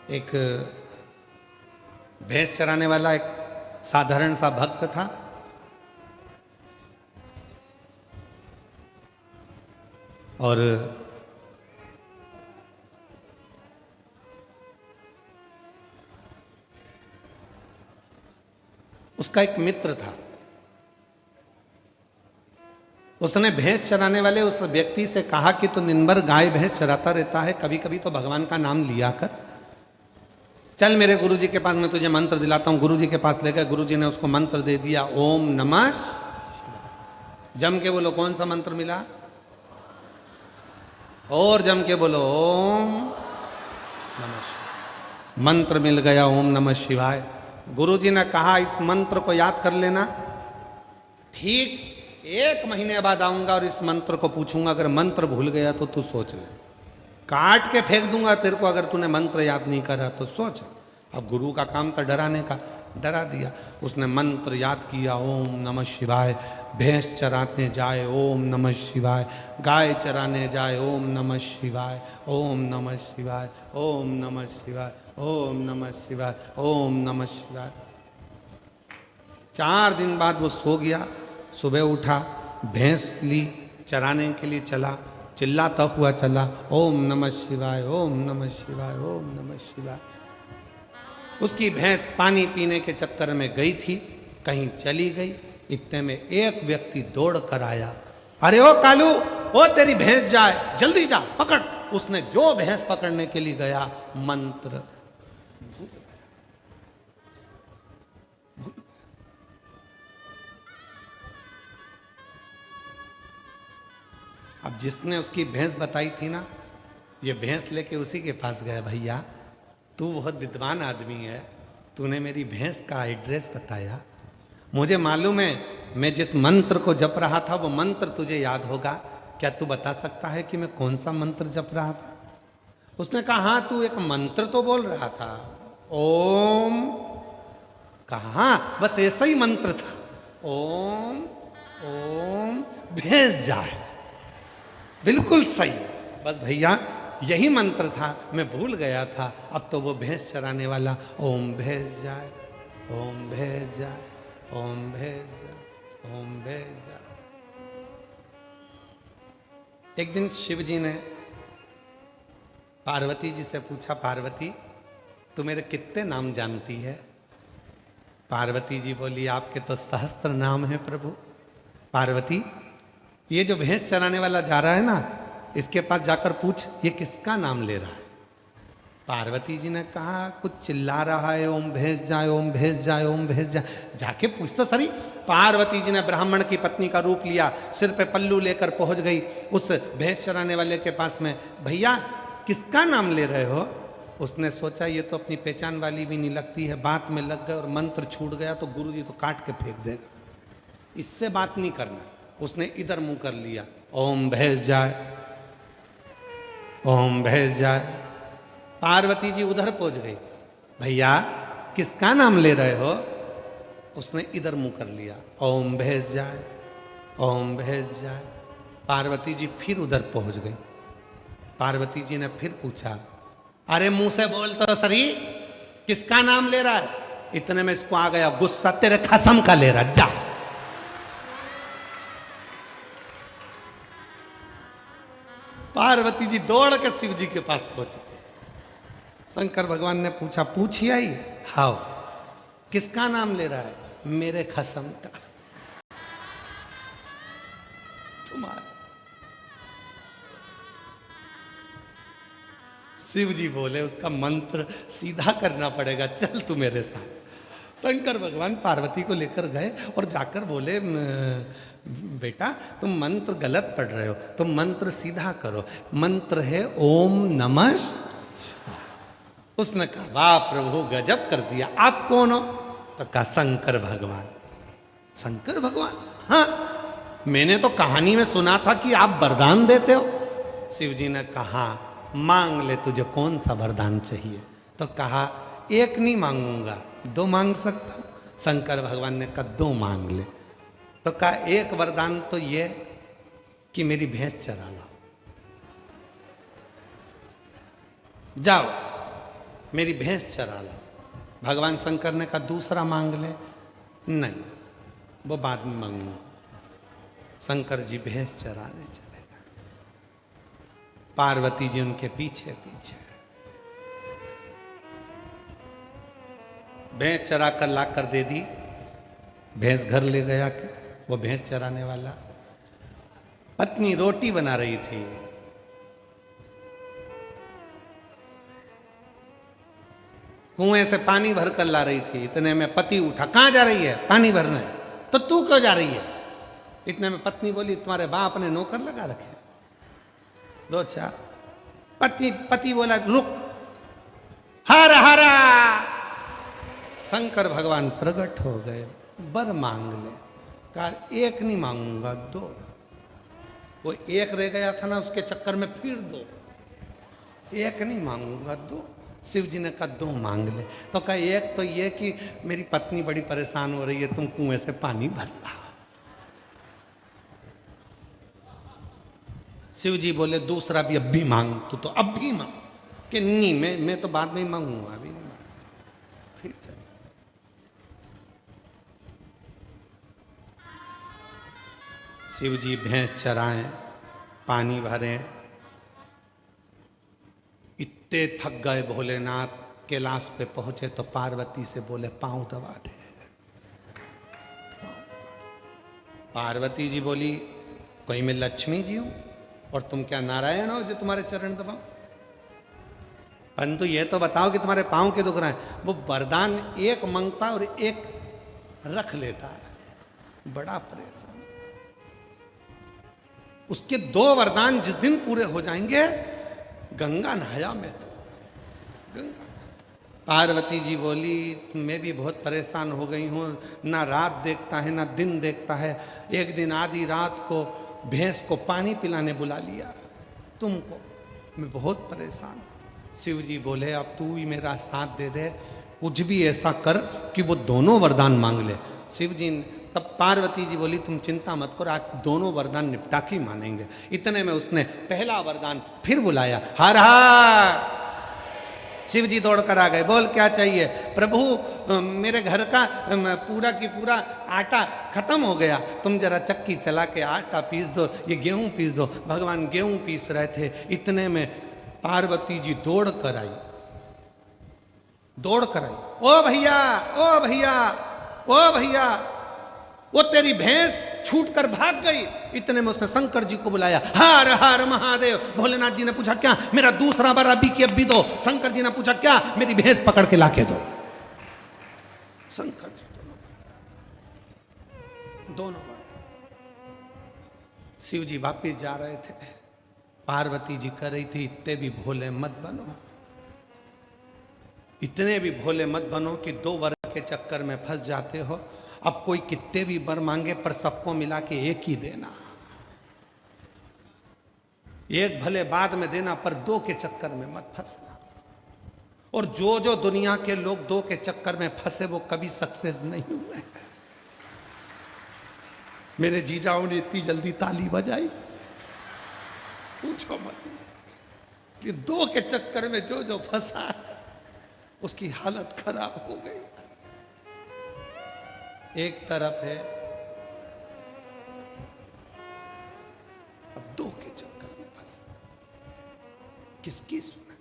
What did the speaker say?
एक भैंस चराने वाला एक साधारण सा भक्त था। और उसका एक मित्र था। उसने भैंस चराने वाले उस व्यक्ति से कहा कि तू दिन भर गाय भैंस चराता रहता है, कभी कभी तो भगवान का नाम लिया कर। चल मेरे गुरुजी के पास, मैं तुझे मंत्र दिलाता हूं। गुरुजी के पास ले गए। गुरुजी ने उसको मंत्र दे दिया, ओम नमः शिवाय। जम के बोलो, कौन सा मंत्र मिला? और जम के बोलो, ओम नमः शिवाय। मंत्र मिल गया, ओम नमः शिवाय। गुरुजी ने कहा इस मंत्र को याद कर लेना, ठीक 1 महीने बाद आऊंगा और इस मंत्र को पूछूंगा, अगर मंत्र भूल गया तो तू सोच ले, काट के फेंक दूंगा तेरे को अगर तूने मंत्र याद नहीं करा तो सोच। अब गुरु का काम था डराने का, डरा दिया। उसने मंत्र याद किया, ओम नमः शिवाय। भैंस चराने जाए, ओम नमः शिवाय। गाय चराने जाए, ओम नमः शिवाय, ओम नमः शिवाय, ओम नमः शिवाय, ओम नमः शिवाय, ओम नमः शिवाय। 4 दिन बाद वो सो गया। सुबह उठा, भैंस ली, चराने के लिए चला, चिल्लाता हुआ चला, ओम नमः शिवाय, ओम नमः शिवाय, ओम नमः शिवाय। उसकी भैंस पानी पीने के चक्कर में गई थी, कहीं चली गई। इतने में एक व्यक्ति दौड़ कर आया, अरे ओ कालू, ओ तेरी भैंस जाए, जल्दी जा पकड़। उसने जो भैंस पकड़ने के लिए गया, मंत्र अब जिसने उसकी भैंस बताई थी ना, ये भैंस लेके उसी के पास गया, भैया तू बहुत विद्वान आदमी है, तूने मेरी भैंस का एड्रेस बताया, मुझे मालूम है मैं जिस मंत्र को जप रहा था वो मंत्र तुझे याद होगा, क्या तू बता सकता है कि मैं कौन सा मंत्र जप रहा था? उसने कहा हाँ, तू एक मंत्र तो बोल रहा था, ओम। कहा हाँ, बस ऐसा ही मंत्र था, ओम ओम भैंस जाए। बिल्कुल सही, बस भैया यही मंत्र था, मैं भूल गया था। अब तो वो भैंस चराने वाला, ओम भैंस जाए, ओम भैंस जाए, ओम भैंस जाए, ओम भैंस जाए। एक दिन शिव जी ने पार्वती जी से पूछा, पार्वती तू मेरे कितने नाम जानती है? पार्वती जी बोली, आपके तो सहस्त्र नाम है प्रभु। पार्वती, ये जो भैंस चराने वाला जा रहा है ना, इसके पास जाकर पूछ ये किसका नाम ले रहा है। पार्वती जी ने कहा कुछ चिल्ला रहा है, ओम भैंस जाए, ओम भैंस जाए, ओम भैंस जाए। जाके पूछ तो सही। पार्वती जी ने ब्राह्मण की पत्नी का रूप लिया, सिर पे पल्लू लेकर पहुंच गई उस भैंस चराने वाले के पास में, भैया किसका नाम ले रहे हो? उसने सोचा ये तो अपनी पहचान वाली भी नहीं लगती है, बात में लग गए और मंत्र छूट गया तो गुरु जी तो काट के फेंक देगा, इससे बात नहीं करना। उसने इधर मुंह कर लिया, ओम भैंस जाए, ओम भैंस जाए। पार्वती जी उधर पहुंच गई, भैया किसका नाम ले रहे हो? उसने इधर मुंह कर लिया, ओम भैंस जाए, ओम भैंस जाए। पार्वती जी फिर उधर पहुंच गई। पार्वती जी ने फिर पूछा, अरे मुंह से बोल तो सही, किसका नाम ले रहा है? इतने में इसको आ गया गुस्सा, तेरे कसम का ले रहा, जा। पार्वती जी दौड़ के शिव जी के पास पहुंची। शंकर भगवान ने पूछा, पूछिए आई, हाउ, किसका नाम ले रहा है? मेरे कसम का, तुम्हारा। शिव जी बोले उसका मंत्र सीधा करना पड़ेगा, चल तू मेरे साथ। शंकर भगवान पार्वती को लेकर गए और जाकर बोले, बेटा तुम मंत्र गलत पढ़ रहे हो, तुम मंत्र सीधा करो, मंत्र है ओम नमः। उसने कहा वाह प्रभु गजब कर दिया, आप कौन हो? तो कहा शंकर भगवान। शंकर भगवान? हाँ, मैंने तो कहानी में सुना था कि आप वरदान देते हो। शिव जी ने कहा मांग ले, तुझे कौन सा वरदान चाहिए? तो कहा एक नहीं मांगूंगा, 2 मांग सकता हूं। शंकर भगवान ने कहा 2 मांग ले। तो कहा एक वरदान तो ये कि मेरी भैंस चरा लो, जाओ। मेरी भैंस चरा लो। भगवान शंकर ने कहा दूसरा मांग ले। नहीं, वो बाद में मांगूंगा। शंकर जी भैंस चराने चले गए, पार्वती जी उनके पीछे पीछे। भैंस चरा कर ला कर दे दी। भैंस घर ले गया वो भैंस चराने वाला। पत्नी रोटी बना रही थी, कुएं से पानी भर कर ला रही थी। इतने में पति उठा, कहां जा रही है? पानी भरने। तो तू क्यों जा रही है? इतने में पत्नी बोली, तुम्हारे बाप ने नौकर लगा रखे दो चार। पति बोला, रुक, हर हरा। शंकर भगवान प्रकट हो गए, बर मांग ले। कहा एक नहीं मांगूंगा, दो। वो एक रह गया था ना, उसके चक्कर में फिर दो। एक नहीं मांगूंगा, दो। शिव जी ने कहा दो मांग ले। तो कहा एक तो ये कि मेरी पत्नी बड़ी परेशान हो रही है, तुम कुएं से पानी भर ला। शिव जी बोले दूसरा भी अब भी मांग, तू तो अब भी मांग। कि नहीं, मैं तो बाद में ही मांगूंगा, अभी नहीं मांग। फिर चल। शिव जी भैंस चराएं, पानी भरें। इतने थक गए भोलेनाथ, कैलाश पे पहुंचे तो पार्वती से बोले पांव दबा दे। पार्वती जी बोली, कोई मैं लक्ष्मी जी हूं और तुम क्या नारायण हो जो तुम्हारे चरण दबाओ? परंतु ये तो बताओ कि तुम्हारे पांव के दुख रहे हैं। वो वरदान एक मांगता और एक रख लेता है, बड़ा परेशान। उसके दो वरदान जिस दिन पूरे हो जाएंगे, गंगा नहाया मैं तो गंगा। पार्वती जी बोली, मैं भी बहुत परेशान हो गई हूँ, ना रात देखता है ना दिन देखता है। एक दिन आधी रात को भैंस को पानी पिलाने बुला लिया तुमको, मैं बहुत परेशान हूँ। शिव जी बोले, अब तू ही मेरा साथ दे दे, कुछ भी ऐसा कर कि वो दोनों वरदान मांग ले। शिव जी तब पार्वती जी बोली, तुम चिंता मत करो, आज दोनों वरदान निपटा के मानेंगे। इतने में उसने पहला वरदान फिर बुलाया, हर हर। शिव जी दौड़ कर आ गए, बोल क्या चाहिए? प्रभु मेरे घर का पूरा की पूरा आटा खत्म हो गया, तुम जरा चक्की चला के आटा पीस दो, ये गेहूं पीस दो। भगवान गेहूं पीस रहे थे, इतने में पार्वती जी दौड़ कर आई। ओ भैया, ओ भैया, ओ भैया, वो तेरी भैंस छूट कर भाग गई। इतने में उसने शंकर जी को बुलाया, हर हर महादेव। भोलेनाथ जी ने पूछा, क्या मेरा दूसरा बार अभी की अभी दो। शंकर जी ने पूछा, क्या मेरी भैंस पकड़ के लाके दो। शंकर जी दोनों बार। शिव जी वापिस जा रहे थे, पार्वती जी कह रही थी, इतने भी भोले मत बनो, इतने भी भोले मत बनो कि दो वर के चक्कर में फंस जाते हो। अब कोई कितने भी बर मांगे पर सबको मिला के एक ही देना। एक भले बाद में देना, पर दो के चक्कर में मत फंसना। और जो जो दुनिया के लोग दो के चक्कर में फंसे वो कभी सक्सेस नहीं हुए। मेरे जीजाओं ने इतनी जल्दी ताली बजाई, पूछो मत। कि दो के चक्कर में जो जो फंसा है उसकी हालत खराब हो गई। एक तरफ है अब दो के चक्कर में फंसा, किसकी सुने?